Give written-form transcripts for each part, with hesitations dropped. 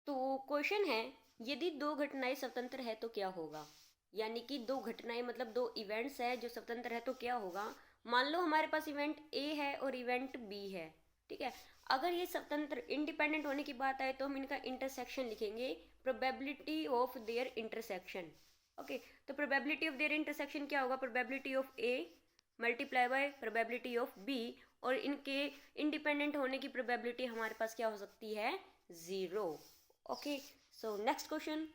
तो क्वेश्चन है, यदि दो घटनाएं स्वतंत्र है तो क्या होगा। यानी कि दो घटनाएं मतलब दो इवेंट्स है जो स्वतंत्र है तो क्या होगा। मान लो हमारे पास इवेंट ए है और इवेंट बी है। ठीक है। अगर ये स्वतंत्र इंडिपेंडेंट होने की बात आए तो हम इनका इंटरसेक्शन लिखेंगे, probability of their intersection. Okay. तो प्रोबेबिलिटी ऑफ देयर इंटरसेक्शन क्या होगा, probability of A multiply by probability of B. और इनके इंडिपेंडेंट होने की प्रोबेबिलिटी हमारे पास क्या हो सकती है, zero. Okay. So next question.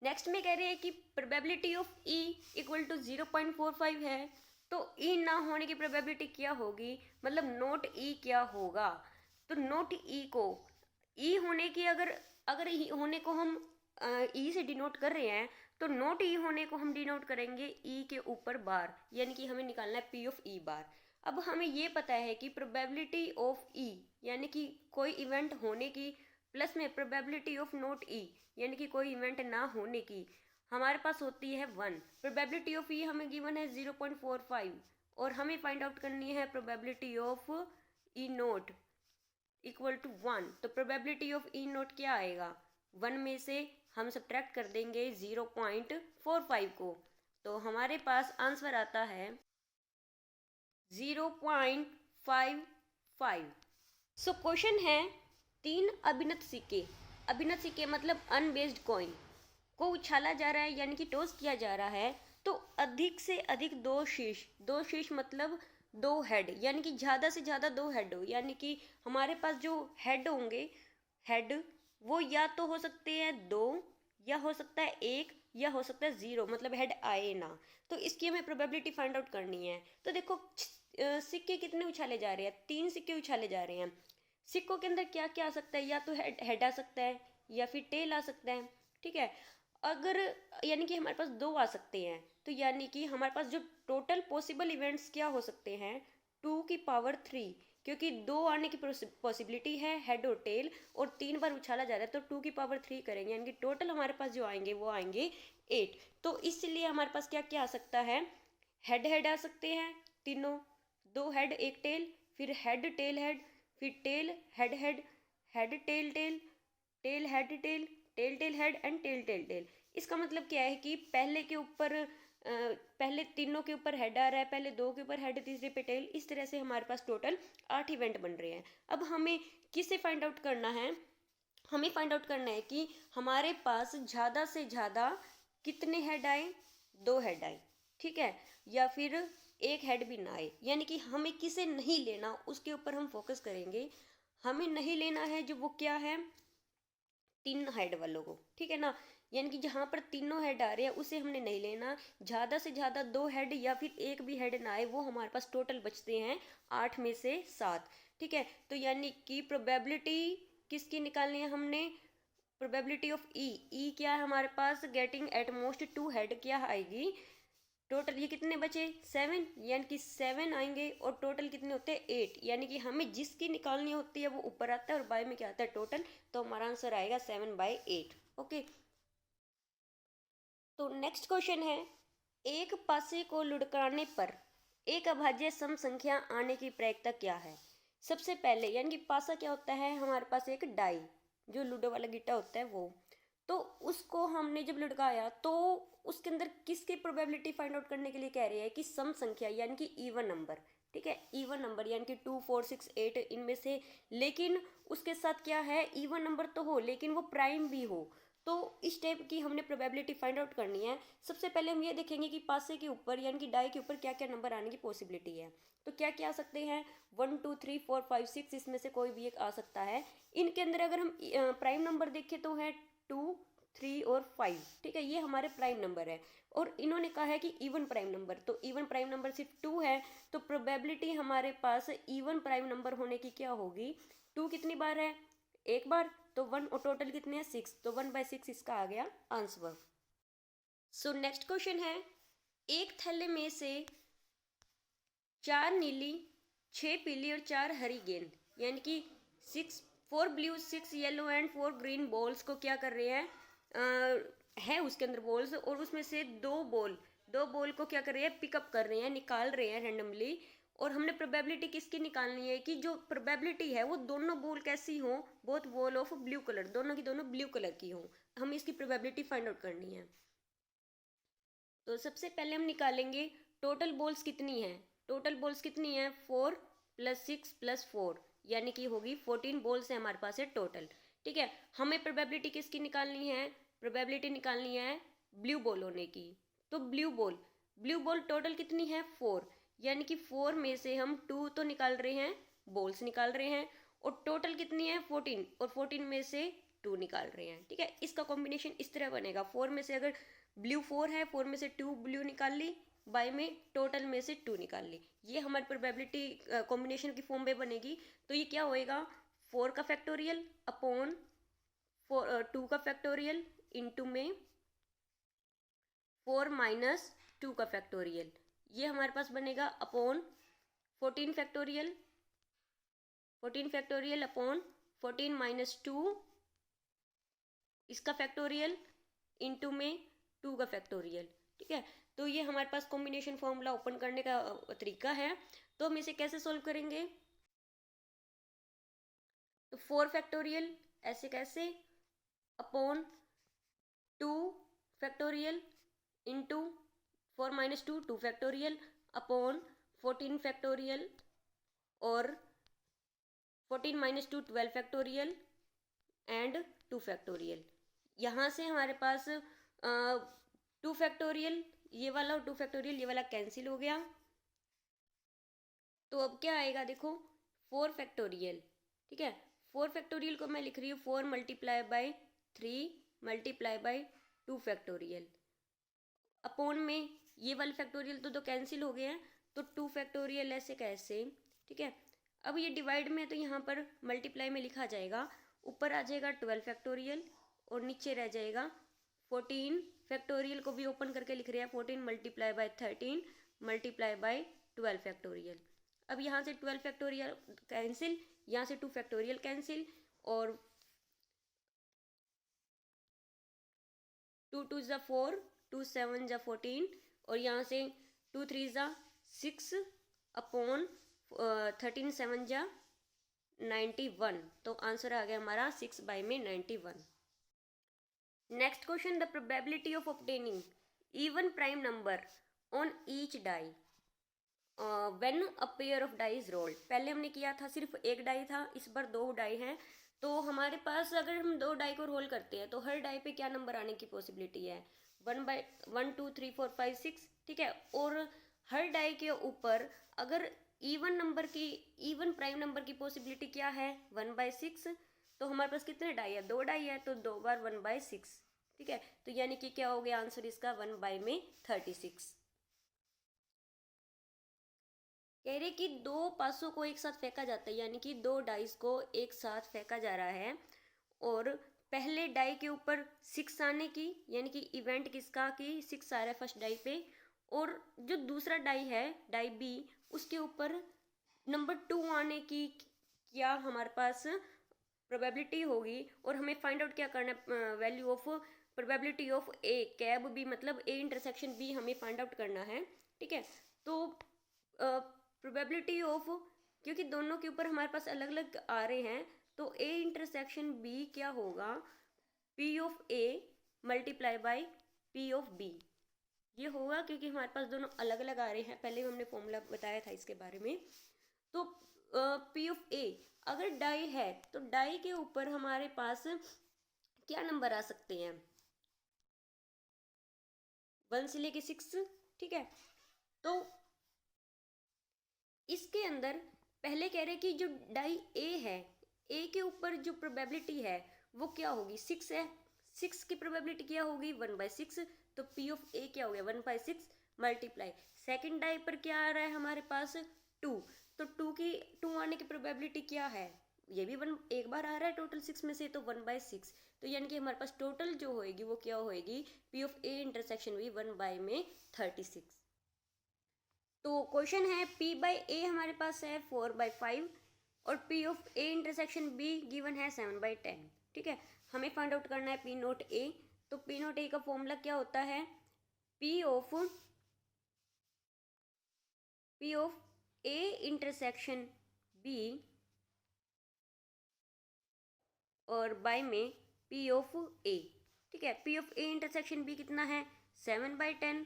Next में कह रहे हैं कि probability of E equal to 0.45 है, तो ई ना होने की प्रोबेबिलिटी क्या होगी, मतलब नोट ई क्या होगा। तो नोट ई को ई होने की अगर अगर ई होने को हम ई से डिनोट कर रहे हैं, तो नोट ई होने को हम डिनोट करेंगे ई के ऊपर बार, यानी कि हमें निकालना है पी ऑफ ई बार। अब हमें ये पता है कि प्रोबेबिलिटी ऑफ ई यानी कि कोई इवेंट होने की प्लस में प्रोबेबिलिटी ऑफ नोट ई यानी कि कोई इवेंट ना होने की हमारे पास होती है 1। प्रोबेबिलिटी ऑफ ई हमें गिवन है 0.45 और हमें फाइंड आउट करनी है probability of E not equal to 1। तो प्रोबेबिलिटी ऑफ ई नोट क्या आएगा, 1 में से हम सब्ट्रैक्ट कर देंगे 0.45 को, तो हमारे पास आंसर आता है 0.55। सो क्वेश्चन है, तीन अभिनत सिक्के, अभिनत सिक्के मतलब अनबेस्ड कॉइन को उछाला जा रहा है यानी कि टॉस किया जा रहा है, तो अधिक से अधिक दो शीश मतलब दो हेड, यानी कि ज्यादा से ज्यादा दो हेड हो, यानी कि हमारे पास जो हेड होंगे, हेड वो या तो हो सकते हैं दो, या हो सकता है एक, या हो सकता है जीरो, मतलब हेड आए ना। तो इसकी हमें प्रोबेबिलिटी फाइंड आउट करनी है। तो देखो सिक्के कितने उछाले जा रहे हैं, तीन सिक्के उछाले जा रहे हैं। सिक्कों के अंदर क्या क्या आ सकता है, या तो हेड आ सकता है या फिर टेल आ सकता है। ठीक है। अगर यानी कि हमारे पास दो आ सकते हैं, तो यानी कि हमारे पास जो टोटल पॉसिबल इवेंट्स क्या हो सकते हैं, 2 की पावर 3, क्योंकि दो आने की पॉसिबिलिटी है हेड और टेल, और तीन बार उछाला जा रहा है, तो 2 की पावर 3 करेंगे, यानी कि टोटल हमारे पास जो आएंगे वो आएंगे 8। तो इसलिए हमारे पास क्या क्या आ सकता है, हेड हेड आ सकते हैं तीनों, दो हेड एक टेल, फिर हेड टेल हेड, फिर tail head head, head tail tail, tail head tail, tail tail head and tail tail tail. इसका मतलब क्या है कि पहले के ऊपर पहले तीनों के ऊपर हेड आ रहा है, पहले दो के ऊपर हेड, तीसरे पे टेल, इस तरह से हमारे पास टोटल 8 इवेंट बन रहे हैं। अब हमें किसे फाइंड आउट करना है, हमें फाइंड आउट करना है कि हमारे पास ज़्यादा से ज़्यादा कितने हेड आए, दो हेड आए। ठीक है। या फिर एक हेड भी ना आए, यानी कि हमें किसे नहीं लेना उसके ऊपर हम फोकस करेंगे। हमें नहीं लेना है जो वो क्या है, तीन हेड वालों को। ठीक है ना, यानी कि जहां पर तीनों हेड आ रहे हैं उसे हमने नहीं लेना। ज्यादा से ज्यादा दो हेड या फिर एक भी हेड ना आए, वो हमारे पास टोटल बचते हैं 8 में से 7। ठीक है। तो यानी कि प्रोबेबिलिटी किसकी निकालनी है हमने, प्रोबेबिलिटी ऑफ ई, ई क्या है हमारे पास, गेटिंग एट मोस्ट 2 हेड क्या आएगी, टोटल ये कितने बचे 7, यानी कि 7 आएंगे, और टोटल कितने होते हैं 8, यानी कि हमें जिसकी निकालनी होती है वो ऊपर आता है और बाय में क्या आता है टोटल, तो हमारा आंसर आएगा 7/8। ओके। तो नेक्स्ट क्वेश्चन है, एक पासे को लुढ़काने पर एक अभाज्य सम संख्या आने की प्रायिकता क्या है। सबसे पहले यानी कि पासा क्या होता है, हमारे पास एक डाई, जो लूडो वाला गिट्टा होता है वो, तो उसको हमने जब लुढ़काया तो उसके अंदर किसकी प्रोबेबिलिटी फाइंड आउट करने के लिए कह रही है कि सम संख्या यानी कि इवन नंबर। ठीक है, इवन नंबर यानी कि 2 4 6 8 इनमें से, लेकिन उसके साथ क्या है, इवन नंबर तो हो लेकिन वो प्राइम भी हो। तो इस टाइप की हमने प्रोबेबिलिटी फाइंड आउट करनी है। सबसे पहले हम ये देखेंगे कि पासे के ऊपर यानी कि डाई के ऊपर क्या क्या नंबर आने की पॉसिबिलिटी है। तो क्या क्या आ सकते हैं, 1 2 3 4 5 6, इसमें से कोई भी एक आ सकता है। इनके अंदर अगर हम प्राइम नंबर देखें तो है 2 3 और 5। ठीक है, ये हमारे प्राइम नंबर है। और इन्होंने कहा है कि इवन प्राइम नंबर, तो इवन प्राइम नंबर सिर्फ 2 है, तो प्रोबेबिलिटी हमारे पास इवन प्राइम नंबर होने की क्या होगी, 2 कितनी बार है, एक बार, तो 1, और टोटल कितने हैं 6, तो 1/6 इसका आ गया आंसर। सो नेक्स्ट क्वेश्चन है, एक थैले में से 4 नीली, 6 पीली और 4 हरी गेंद, यानी कि 4 blue 6 yellow and 4 green balls को क्या कर रहे हैं, है उसके अंदर बॉल्स, और उसमें से दो बॉल को क्या कर रहे हैं, पिकअप कर रहे हैं, निकाल रहे हैं रेंडमली, और हमने प्रोबेबिलिटी किसकी निकालनी है कि जो प्रोबेबिलिटी है वो दोनों बॉल कैसी हो, both ball of blue colour, दोनों की दोनों ब्लू कलर की हो, हमें इसकी प्रोबेबिलिटी फाइंड आउट करनी है। तो सबसे पहले हम निकालेंगे टोटल बॉल्स कितनी है। टोटल बॉल्स कितनी है, 4 + 6 + 4 यानी कि होगी 14 बॉल्स है हमारे पास है टोटल। ठीक है, हमें प्रोबेबिलिटी किसकी निकालनी है, प्रोबेबिलिटी निकालनी है ब्लू बॉल होने की। तो ब्लू बॉल टोटल कितनी है 4, यानी कि 4 में से हम 2 तो निकाल रहे हैं, बॉल्स निकाल रहे हैं, और टोटल कितनी है 14, और 14 में से 2 निकाल रहे हैं। ठीक है, इसका कॉम्बिनेशन इस तरह बनेगा, 4 में से अगर ब्लू 4 है, 4 में से 2 ब्लू निकाल ली, बाय में टोटल में से 2 निकाल ली, ये हमारी प्रोबेबिलिटी कॉम्बिनेशन की फॉर्म में बनेगी। तो ये क्या होएगा, 4 का फैक्टोरियल अपॉन 2 का फैक्टोरियल इंटू में 4 - 2 का फैक्टोरियल, ये हमारे पास बनेगा अपॉन 14 फैक्टोरियल, 14 फैक्टोरियल अपॉन 14 - 2 इसका फैक्टोरियल इंटू में 2 का फैक्टोरियल। ठीक है, तो ये हमारे पास कॉम्बिनेशन फॉर्मूला ओपन करने का तरीका है। तो हम इसे कैसे सोल्व करेंगे, तो 4 फैक्टोरियल ऐसे कैसे upon 2 factorial into 4 - 2 2 factorial upon 14 factorial और 14 - 2 12 फैक्टोरियल एंड 2 फैक्टोरियल। यहाँ से हमारे पास 2 फैक्टोरियल ये वाला और 2 फैक्टोरियल ये वाला कैंसिल हो गया। तो अब क्या आएगा देखो, 4 फैक्टोरियल। ठीक है, 4 फैक्टोरियल को मैं लिख रही हूँ 4 × 3 × 2 फैक्टोरियल अपॉन में ये वाले फैक्टोरियल तो कैंसिल हो गए हैं, तो 2 फैक्टोरियल ऐसे कैसे। ठीक है, अब ये डिवाइड में है तो यहाँ पर मल्टीप्लाई में लिखा जाएगा, ऊपर आ जाएगा 12 फैक्टोरियल और नीचे रह जाएगा 14 फैक्टोरियल को भी ओपन करके लिख रहे हैं 14 × 13 × 12 फैक्टोरियल। अब यहाँ से 12 फैक्टोरियल कैंसिल, यहाँ से 2 फैक्टोरियल कैंसिल, और 2 2 ज़ा 4 2 7 ज़ा 14 और यहाँ से 2 3 ज़ा 6 अपॉन 13 7 ज़ा 91। तो आंसर आ गया हमारा 6 बाई में 91। Next question, the probability of obtaining even prime number on each die when a pair of die is rolled. पहले हमने किया था सिर्फ एक डाई था, इस बार 2 डाई हैं। तो हमारे पास अगर हम 2 डाई को रोल करते हैं तो हर डाई पे क्या नंबर आने की पॉसिबिलिटी है, 1 2 3 4 5 6। ठीक है, और हर डाई के ऊपर अगर इवन प्राइम नंबर की पॉसिबिलिटी क्या है 1/6। तो हमारे पास कितने डाई है, 2 डाई है, तो 2 बार 1/6। ठीक है, तो यानी कि क्या हो गया आंसर इसका 1 में 36। कह रहे कि 2 पासों को एक साथ फेंका जाता है, यानी कि 2 डाइस को एक साथ फेंका जा रहा है, और पहले डाई के ऊपर 6 आने की, यानी कि इवेंट किसका कि 6 आ रहा है फर्स्ट डाई पे, और जो दूसरा डाई है डाई बी उसके ऊपर नंबर 2 आने की क्या हमारे पास प्रोबेबिलिटी होगी। और हमें फाइंड आउट क्या करना है, value of probability of A cap B, मतलब ए इंटरसेक्शन बी हमें फाइंड आउट करना है। ठीक है, तो प्रोबेबिलिटी ऑफ, क्योंकि दोनों के ऊपर हमारे पास अलग अलग आ रहे हैं, तो ए इंटरसेक्शन बी क्या होगा, P of A multiply by P of B, ये होगा, क्योंकि हमारे पास दोनों अलग अलग आ रहे हैं, पहले हमने फॉर्मूला बताया था इसके बारे में। तो पी ऑफ ए अगर डाई है तो डाई के ऊपर हमारे पास क्या नंबर आ सकते हैं, 1 से लेके 6। ठीक है, तो इसके अंदर पहले कह रहे कि जो डाई ए है, ए के ऊपर जो प्रोबेबिलिटी है वो क्या होगी, 6 है, 6 की प्रोबेबिलिटी क्या होगी 1/6। तो पी ऑफ ए क्या हो गया 1/6 मल्टीप्लाई, सेकेंड डाई पर क्या आ रहा है हमारे पास 2, तो 2 आने की प्रोबेबिलिटी क्या है, ये भी 1 एक बार आ रहा है टोटल 6 में से, तो 1/6। तो यानी कि हमारे पास टोटल जो होएगी वो क्या होएगी, पी ऑफ ए इंटरसेक्शन भी 1 में 36। तो क्वेश्चन है पी बाई ए हमारे पास है 4/5 और P of A intersection be given है 7/10। ठीक है, हमें फाइंड आउट करना है पी नोट ए। तो पी नोट ए का फॉर्मूला क्या होता है, P of A intersection B और बाय में पी ऑफ ए। ठीक है, P of A intersection B कितना है 7/10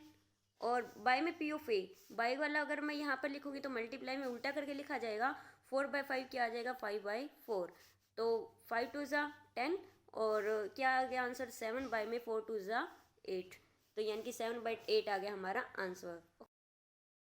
और बाय में पी ऑफ ए, बाय वाला अगर मैं यहाँ पर लिखूंगी तो मल्टीप्लाई में उल्टा करके लिखा जाएगा, 4/5 क्या आ जाएगा 5/4, तो 5 2 10 और क्या आ गया आंसर 7 बाय में 4 2 8, तो यानी कि 7/8 आ गया हमारा आंसर।